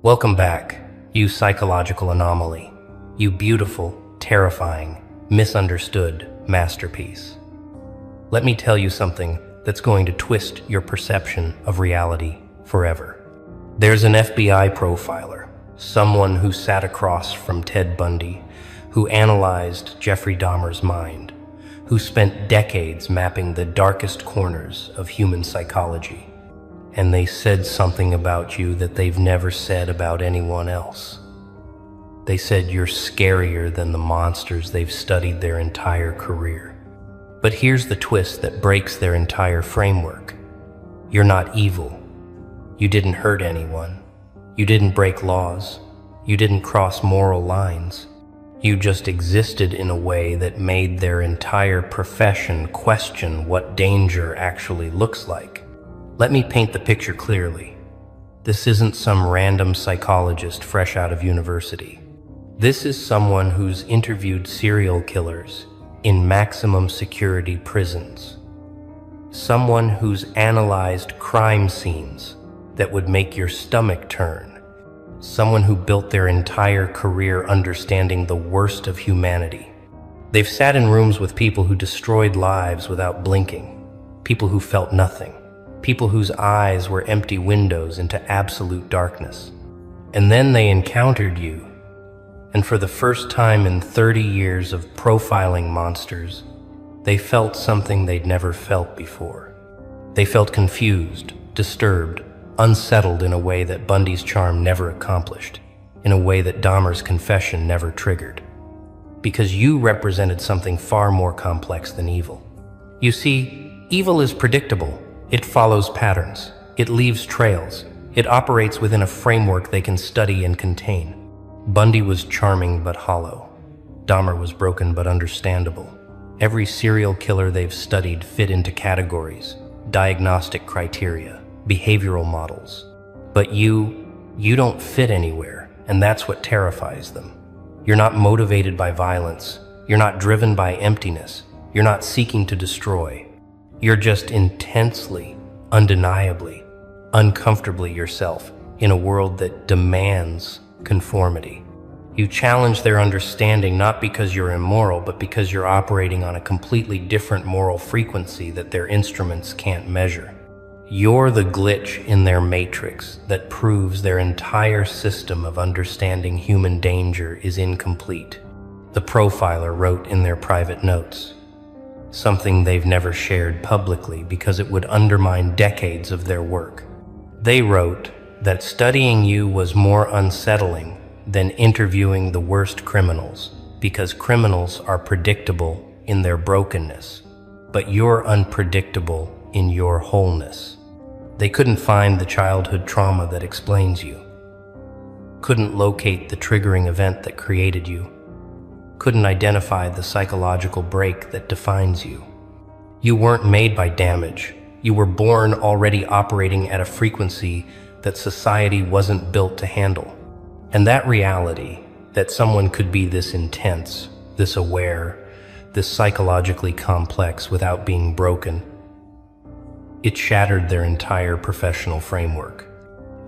Welcome back, you psychological anomaly, you beautiful, terrifying, misunderstood masterpiece. Let me tell you something that's going to twist your perception of reality forever. There's an FBI profiler, someone who sat across from Ted Bundy, who analyzed Jeffrey Dahmer's mind, who spent decades mapping the darkest corners of human psychology. And they said something about you that they've never said about anyone else. They said you're scarier than the monsters they've studied their entire career. But here's the twist that breaks their entire framework. You're not evil. You didn't hurt anyone. You didn't break laws. You didn't cross moral lines. You just existed in a way that made their entire profession question what danger actually looks like. Let me paint the picture clearly. This isn't some random psychologist fresh out of university. This is someone who's interviewed serial killers in maximum security prisons. Someone who's analyzed crime scenes that would make your stomach turn. Someone who built their entire career understanding the worst of humanity. They've sat in rooms with people who destroyed lives without blinking, people who felt nothing, people whose eyes were empty windows into absolute darkness. And then they encountered you, and for the first time in 30 years of profiling monsters, they felt something they'd never felt before. They felt confused, disturbed, unsettled in a way that Bundy's charm never accomplished, in a way that Dahmer's confession never triggered. Because you represented something far more complex than evil. You see, evil is predictable. It follows patterns. It leaves trails. It operates within a framework they can study and contain. Bundy was charming but hollow. Dahmer was broken but understandable. Every serial killer they've studied fit into categories, diagnostic criteria, behavioral models. But you don't fit anywhere, and that's what terrifies them. You're not motivated by violence. You're not driven by emptiness. You're not seeking to destroy. You're just intensely, undeniably, uncomfortably yourself in a world that demands conformity. You challenge their understanding not because you're immoral, but because you're operating on a completely different moral frequency that their instruments can't measure. You're the glitch in their matrix that proves their entire system of understanding human danger is incomplete. The profiler wrote in their private notes, something they've never shared publicly because it would undermine decades of their work. They wrote that studying you was more unsettling than interviewing the worst criminals, because criminals are predictable in their brokenness, but you're unpredictable in your wholeness. They couldn't find the childhood trauma that explains you, couldn't locate the triggering event that created you, couldn't identify the psychological break that defines you. You weren't made by damage. You were born already operating at a frequency that society wasn't built to handle. And that reality, that someone could be this intense, this aware, this psychologically complex without being broken, it shattered their entire professional framework.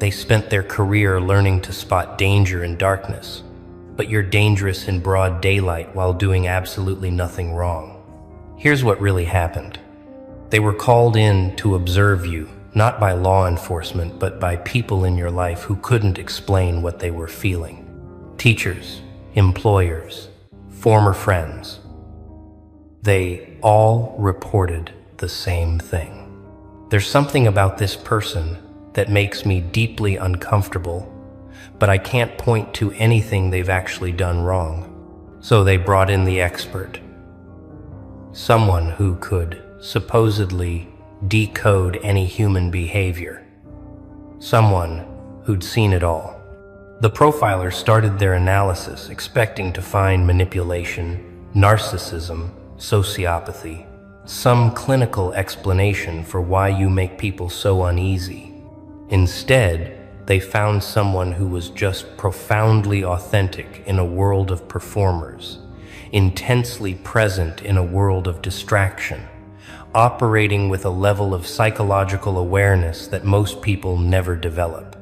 They spent their career learning to spot danger in darkness, but you're dangerous in broad daylight while doing absolutely nothing wrong. Here's what really happened. They were called in to observe you, not by law enforcement, but by people in your life who couldn't explain what they were feeling. Teachers, employers, former friends. They all reported the same thing. There's something about this person that makes me deeply uncomfortable, but I can't point to anything they've actually done wrong. So they brought in the expert. Someone who could supposedly decode any human behavior. Someone who'd seen it all. The profilers started their analysis expecting to find manipulation, narcissism, sociopathy, some clinical explanation for why you make people so uneasy. Instead, they found someone who was just profoundly authentic in a world of performers, intensely present in a world of distraction, operating with a level of psychological awareness that most people never develop.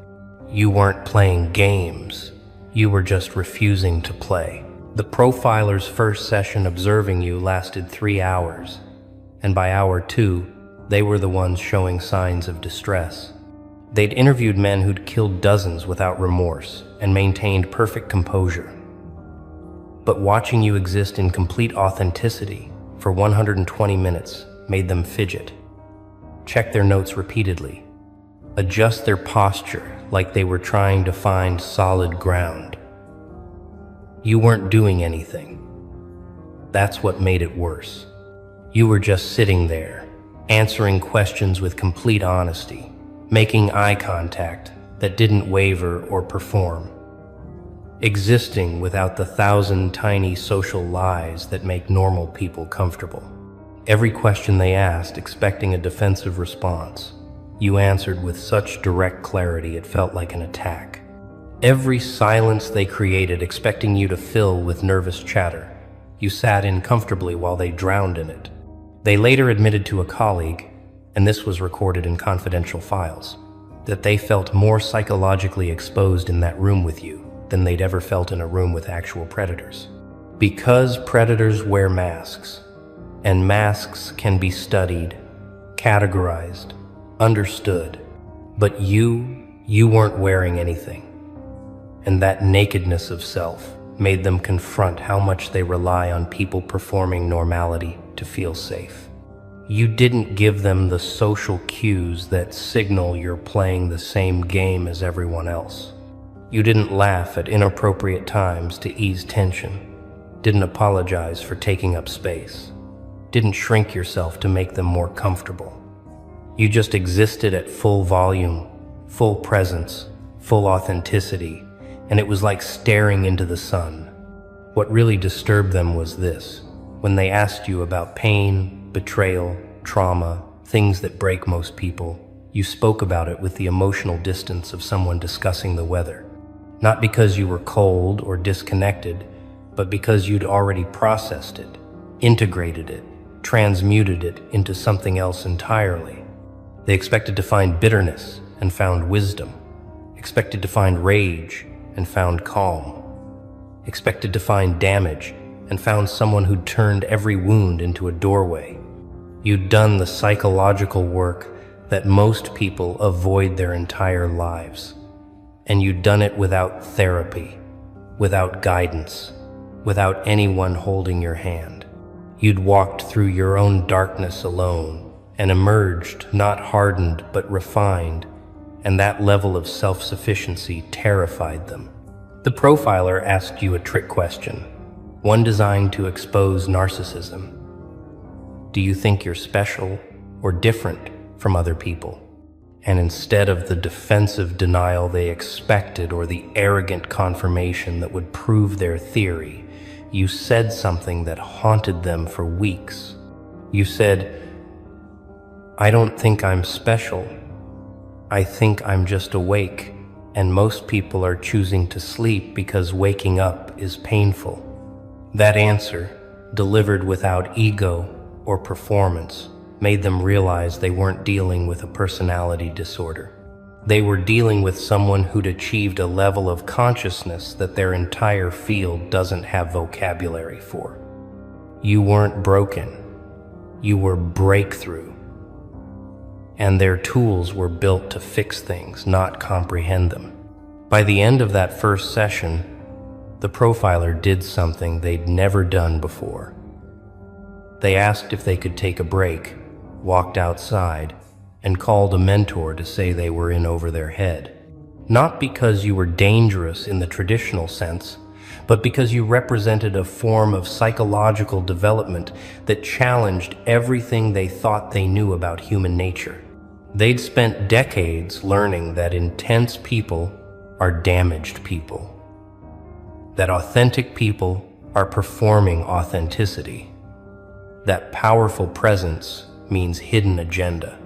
You weren't playing games. You were just refusing to play. The profiler's first session observing you lasted 3 hours, and by hour 2, they were the ones showing signs of distress. They'd interviewed men who'd killed dozens without remorse and maintained perfect composure. But watching you exist in complete authenticity for 120 minutes made them fidget, check their notes repeatedly, adjust their posture like they were trying to find solid ground. You weren't doing anything. That's what made it worse. You were just sitting there, answering questions with complete honesty, making eye contact that didn't waver or perform, existing without the 1,000 tiny social lies that make normal people comfortable. Every question they asked, expecting a defensive response, you answered with such direct clarity it felt like an attack. Every silence they created, expecting you to fill with nervous chatter, you sat in comfortably while they drowned in it. They later admitted to a colleague, and this was recorded in confidential files, that they felt more psychologically exposed in that room with you than they'd ever felt in a room with actual predators. Because predators wear masks, and masks can be studied, categorized, understood, but you weren't wearing anything. And that nakedness of self made them confront how much they rely on people performing normality to feel safe. You didn't give them the social cues that signal you're playing the same game as everyone else. You didn't laugh at inappropriate times to ease tension, didn't apologize for taking up space, didn't shrink yourself to make them more comfortable. You just existed at full volume, full presence, full authenticity, and it was like staring into the sun. What really disturbed them was this: when they asked you about pain, betrayal, trauma, things that break most people, you spoke about it with the emotional distance of someone discussing the weather. Not because you were cold or disconnected, but because you'd already processed it, integrated it, transmuted it into something else entirely. They expected to find bitterness and found wisdom, expected to find rage and found calm, expected to find damage and found someone who'd turned every wound into a doorway. You'd done the psychological work that most people avoid their entire lives. And you'd done it without therapy, without guidance, without anyone holding your hand. You'd walked through your own darkness alone and emerged not hardened but refined, and that level of self-sufficiency terrified them. The profiler asked you a trick question, one designed to expose narcissism. Do you think you're special or different from other people? And instead of the defensive denial they expected or the arrogant confirmation that would prove their theory, you said something that haunted them for weeks. You said, "I don't think I'm special. I think I'm just awake, and most people are choosing to sleep because waking up is painful." That answer, delivered without ego or performance, made them realize they weren't dealing with a personality disorder. They were dealing with someone who'd achieved a level of consciousness that their entire field doesn't have vocabulary for. You weren't broken. You were breakthrough. And their tools were built to fix things, not comprehend them. By the end of that first session, the profiler did something they'd never done before. They asked if they could take a break, walked outside, and called a mentor to say they were in over their head. Not because you were dangerous in the traditional sense, but because you represented a form of psychological development that challenged everything they thought they knew about human nature. They'd spent decades learning that intense people are damaged people, that authentic people are performing authenticity, that powerful presence means hidden agenda.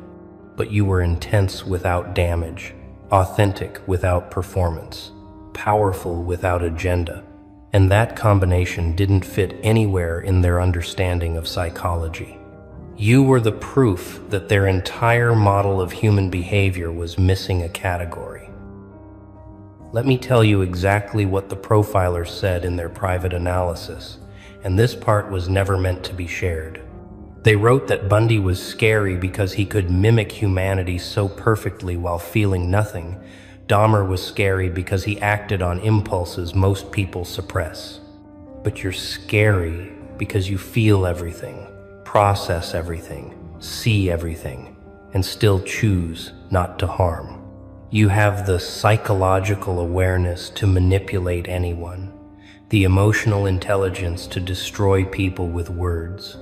But you were intense without damage, authentic without performance, powerful without agenda, and that combination didn't fit anywhere in their understanding of psychology. You were the proof that their entire model of human behavior was missing a category. Let me tell you exactly what the profilers said in their private analysis, and this part was never meant to be shared. They wrote that Bundy was scary because he could mimic humanity so perfectly while feeling nothing. Dahmer was scary because he acted on impulses most people suppress. But you're scary because you feel everything, process everything, see everything, and still choose not to harm. You have the psychological awareness to manipulate anyone, the emotional intelligence to destroy people with words,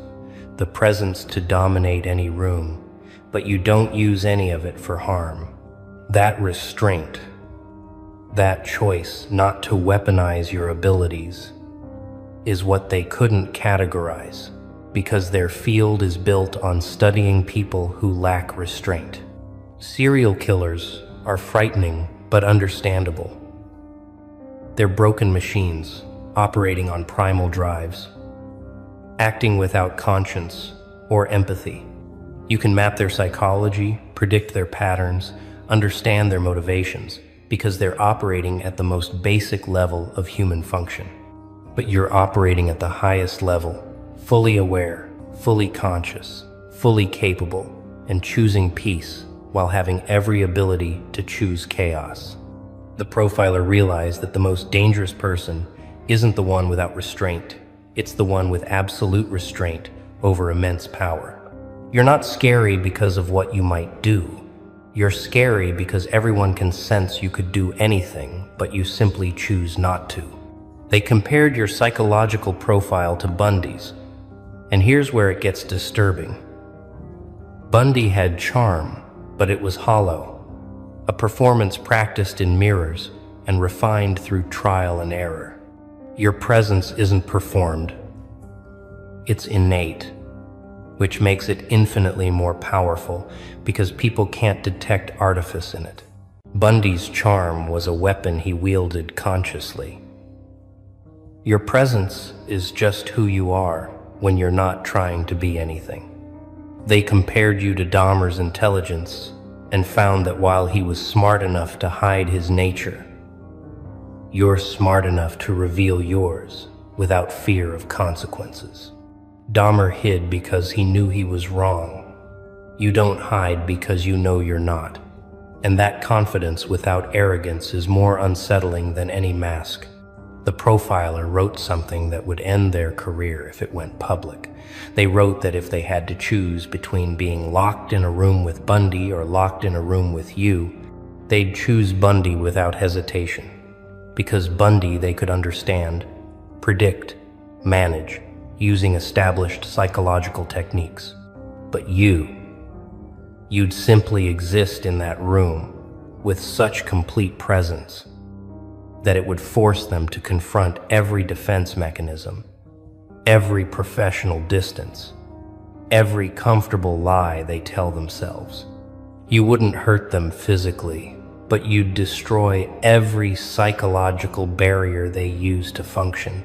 the presence to dominate any room, but you don't use any of it for harm. That restraint, that choice not to weaponize your abilities, is what they couldn't categorize, because their field is built on studying people who lack restraint. Serial killers are frightening but understandable. They're broken machines, operating on primal drives, acting without conscience or empathy. You can map their psychology, predict their patterns, understand their motivations, because they're operating at the most basic level of human function. But you're operating at the highest level, fully aware, fully conscious, fully capable, and choosing peace while having every ability to choose chaos. The profiler realized that the most dangerous person isn't the one without restraint. It's the one with absolute restraint over immense power. You're not scary because of what you might do. You're scary because everyone can sense you could do anything, but you simply choose not to. They compared your psychological profile to Bundy's, and here's where it gets disturbing. Bundy had charm, but it was hollow, a performance practiced in mirrors and refined through trial and error. Your presence isn't performed, it's innate, which makes it infinitely more powerful because people can't detect artifice in it. Bundy's charm was a weapon he wielded consciously. Your presence is just who you are when you're not trying to be anything. They compared you to Dahmer's intelligence and found that while he was smart enough to hide his nature, you're smart enough to reveal yours without fear of consequences. Dahmer hid because he knew he was wrong. You don't hide because you know you're not. And that confidence without arrogance is more unsettling than any mask. The profiler wrote something that would end their career if it went public. They wrote that if they had to choose between being locked in a room with Bundy or locked in a room with you, they'd choose Bundy without hesitation. Because Bundy they could understand, predict, manage, using established psychological techniques. But you'd simply exist in that room with such complete presence that it would force them to confront every defense mechanism, every professional distance, every comfortable lie they tell themselves. You wouldn't hurt them physically, but you'd destroy every psychological barrier they use to function,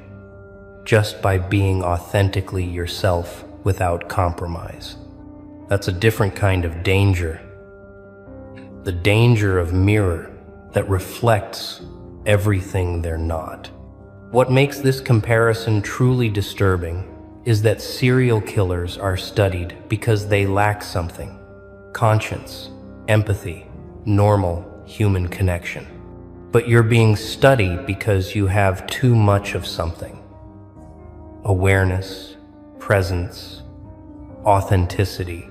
just by being authentically yourself without compromise. That's a different kind of danger. The danger of mirror that reflects everything they're not. What makes this comparison truly disturbing is that serial killers are studied because they lack something: conscience, empathy, normal human connection. But you're being studied because you have too much of something: awareness, presence, authenticity,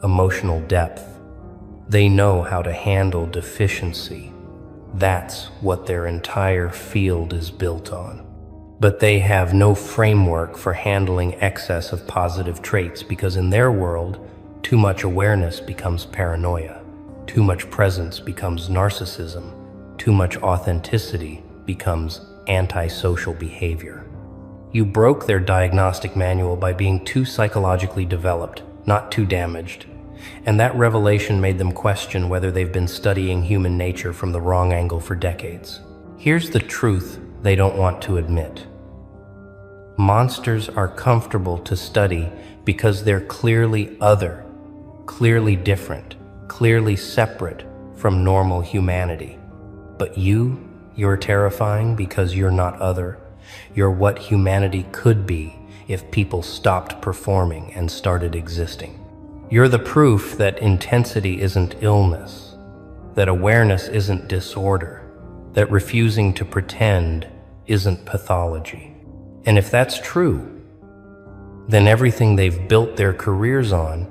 emotional depth. They know how to handle deficiency. That's what their entire field is built on. But they have no framework for handling excess of positive traits because in their world, too much awareness becomes paranoia, too much presence becomes narcissism, too much authenticity becomes antisocial behavior. You broke their diagnostic manual by being too psychologically developed, not too damaged. And that revelation made them question whether they've been studying human nature from the wrong angle for decades. Here's the truth they don't want to admit. Monsters are comfortable to study because they're clearly other, clearly different, clearly separate from normal humanity. But you're terrifying because you're not other. You're what humanity could be if people stopped performing and started existing. You're the proof that intensity isn't illness, that awareness isn't disorder, that refusing to pretend isn't pathology. And if that's true, then everything they've built their careers on,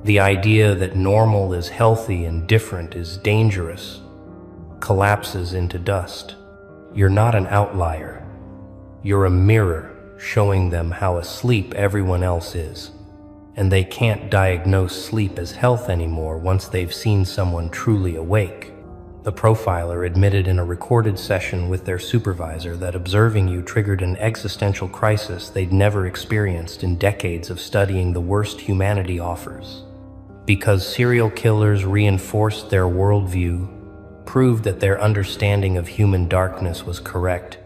the idea that normal is healthy and different is dangerous, collapses into dust. You're not an outlier. You're a mirror showing them how asleep everyone else is. And they can't diagnose sleep as health anymore once they've seen someone truly awake. The profiler admitted in a recorded session with their supervisor that observing you triggered an existential crisis they'd never experienced in decades of studying the worst humanity offers. Because serial killers reinforced their worldview, proved that their understanding of human darkness was correct,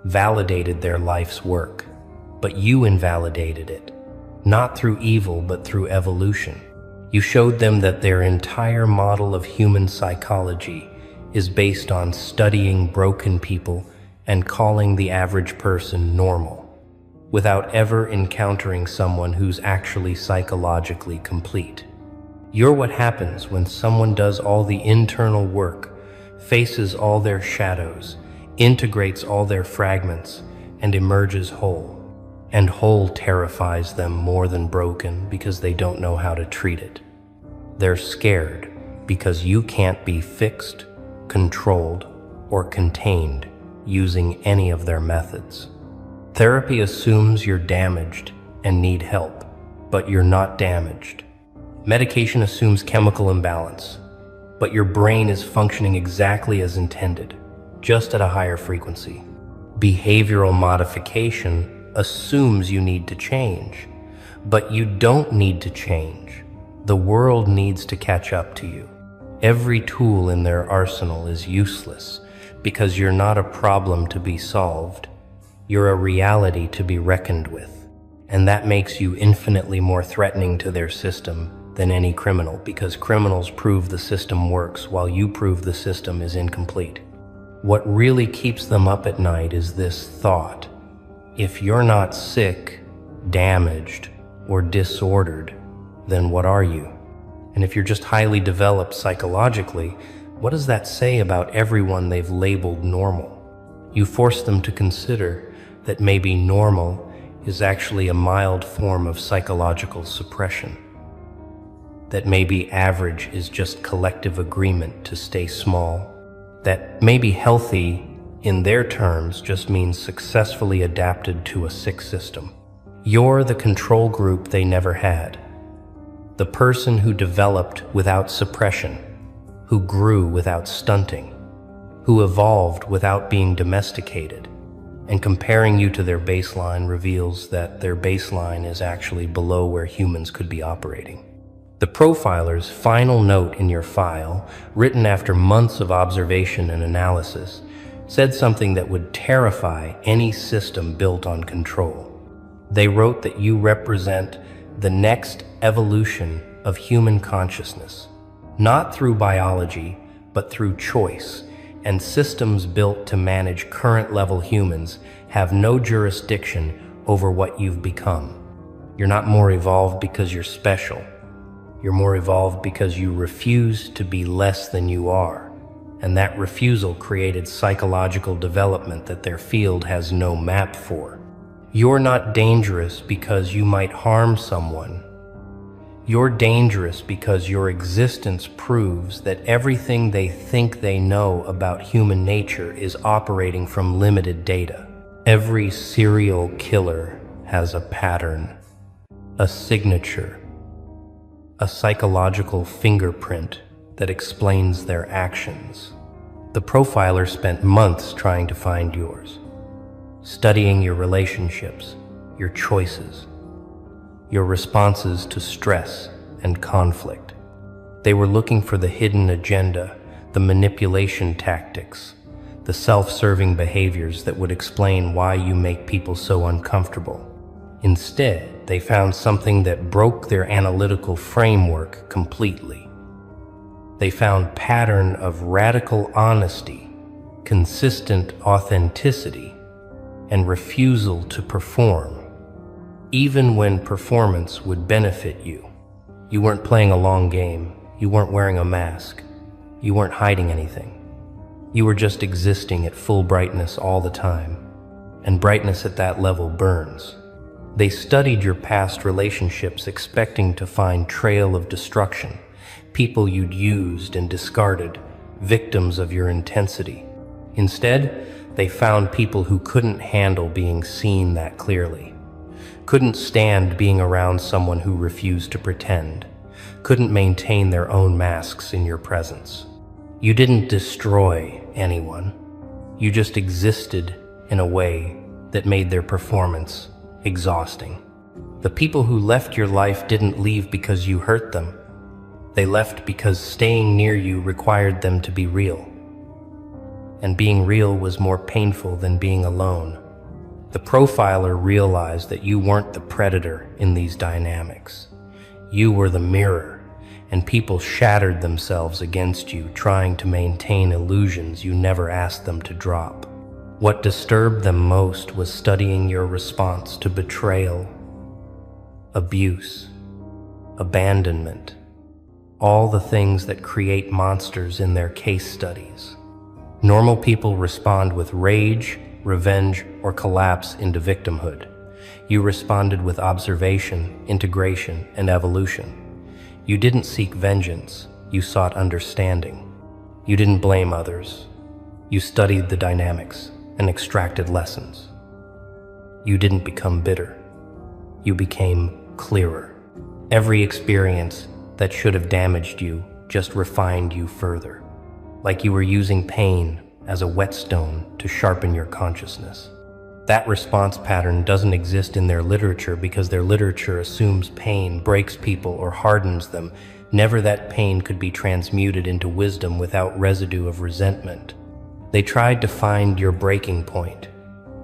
validated their life's work. But you invalidated it, not through evil but through evolution. You showed them that their entire model of human psychology is based on studying broken people and calling the average person normal, without ever encountering someone who's actually psychologically complete. You're what happens when someone does all the internal work, faces all their shadows, integrates all their fragments, and emerges whole. And whole terrifies them more than broken because they don't know how to treat it. They're scared because you can't be fixed, controlled, or contained using any of their methods. Therapy assumes you're damaged and need help, but you're not damaged. Medication assumes chemical imbalance, but your brain is functioning exactly as intended, just at a higher frequency. Behavioral modification assumes you need to change, but you don't need to change. The world needs to catch up to you. Every tool in their arsenal is useless because you're not a problem to be solved. You're a reality to be reckoned with. And that makes you infinitely more threatening to their system than any criminal, because criminals prove the system works while you prove the system is incomplete. What really keeps them up at night is this thought: if you're not sick, damaged, or disordered, then what are you? And if you're just highly developed psychologically, what does that say about everyone they've labeled normal? You force them to consider that maybe normal is actually a mild form of psychological suppression. That maybe average is just collective agreement to stay small. That maybe healthy, in their terms, just means successfully adapted to a sick system. You're the control group they never had. The person who developed without suppression, who grew without stunting, who evolved without being domesticated. And comparing you to their baseline reveals that their baseline is actually below where humans could be operating. The profiler's final note in your file, written after months of observation and analysis, said something that would terrify any system built on control. They wrote that you represent the next evolution of human consciousness, not through biology, but through choice, and systems built to manage current-level humans have no jurisdiction over what you've become. You're not more evolved because you're special. You're more evolved because you refuse to be less than you are. And that refusal created psychological development that their field has no map for. You're not dangerous because you might harm someone. You're dangerous because your existence proves that everything they think they know about human nature is operating from limited data. Every serial killer has a pattern, a signature, a psychological fingerprint that explains their actions. The profiler spent months trying to find yours, studying your relationships, your choices, your responses to stress and conflict. They were looking for the hidden agenda, the manipulation tactics, the self-serving behaviors that would explain why you make people so uncomfortable. Instead, they found something that broke their analytical framework completely. They found pattern of radical honesty, consistent authenticity, and refusal to perform, even when performance would benefit you. You weren't playing a long game. You weren't wearing a mask. You weren't hiding anything. You were just existing at full brightness all the time, and brightness at that level burns. They studied your past relationships, expecting to find trail of destruction, people you'd used and discarded, victims of your intensity. Instead, they found people who couldn't handle being seen that clearly, couldn't stand being around someone who refused to pretend, couldn't maintain their own masks in your presence. You didn't destroy anyone. You just existed in a way that made their performance exhausting. The people who left your life didn't leave because you hurt them. They left because staying near you required them to be real. And being real was more painful than being alone. The profiler realized that you weren't the predator in these dynamics. You were the mirror, and people shattered themselves against you, trying to maintain illusions you never asked them to drop. What disturbed them most was studying your response to betrayal, abuse, abandonment, all the things that create monsters in their case studies. Normal people respond with rage, revenge, or collapse into victimhood. You responded with observation, integration, and evolution. You didn't seek vengeance, you sought understanding. You didn't blame others. You studied the dynamics and extracted lessons. You didn't become bitter. You became clearer. Every experience that should have damaged you just refined you further, like you were using pain as a whetstone to sharpen your consciousness. That response pattern doesn't exist in their literature because their literature assumes pain breaks people or hardens them. Never that pain could be transmuted into wisdom without residue of resentment. They tried to find your breaking point,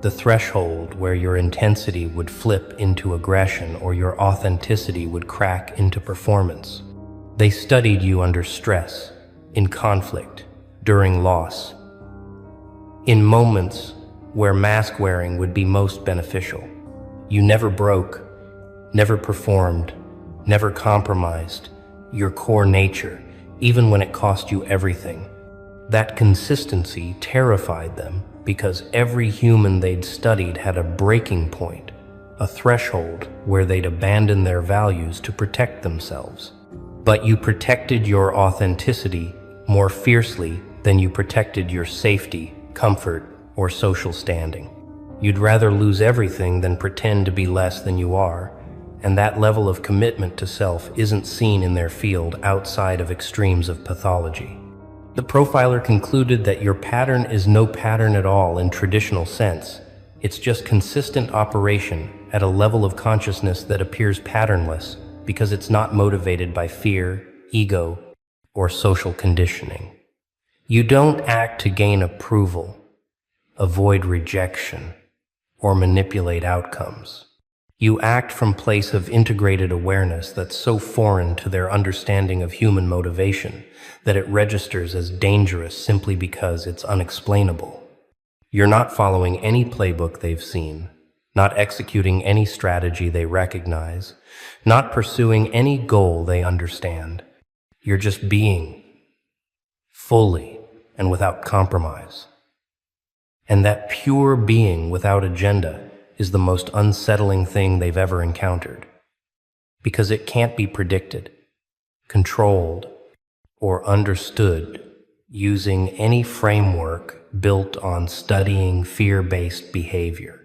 the threshold where your intensity would flip into aggression or your authenticity would crack into performance. They studied you under stress, in conflict, during loss, in moments where mask wearing would be most beneficial. You never broke, never performed, never compromised your core nature, even when it cost you everything. That consistency terrified them because every human they'd studied had a breaking point, a threshold where they'd abandon their values to protect themselves. But you protected your authenticity more fiercely than you protected your safety, comfort, or social standing. You'd rather lose everything than pretend to be less than you are, and that level of commitment to self isn't seen in their field outside of extremes of pathology. The profiler concluded that your pattern is no pattern at all in traditional sense. It's just consistent operation at a level of consciousness that appears patternless because it's not motivated by fear, ego, or social conditioning. You don't act to gain approval, avoid rejection, or manipulate outcomes. You act from a place of integrated awareness that's so foreign to their understanding of human motivation that it registers as dangerous simply because it's unexplainable. You're not following any playbook they've seen, not executing any strategy they recognize, not pursuing any goal they understand. You're just being, fully and without compromise. And that pure being without agenda is the most unsettling thing they've ever encountered, because it can't be predicted, controlled, or understood using any framework built on studying fear-based behavior.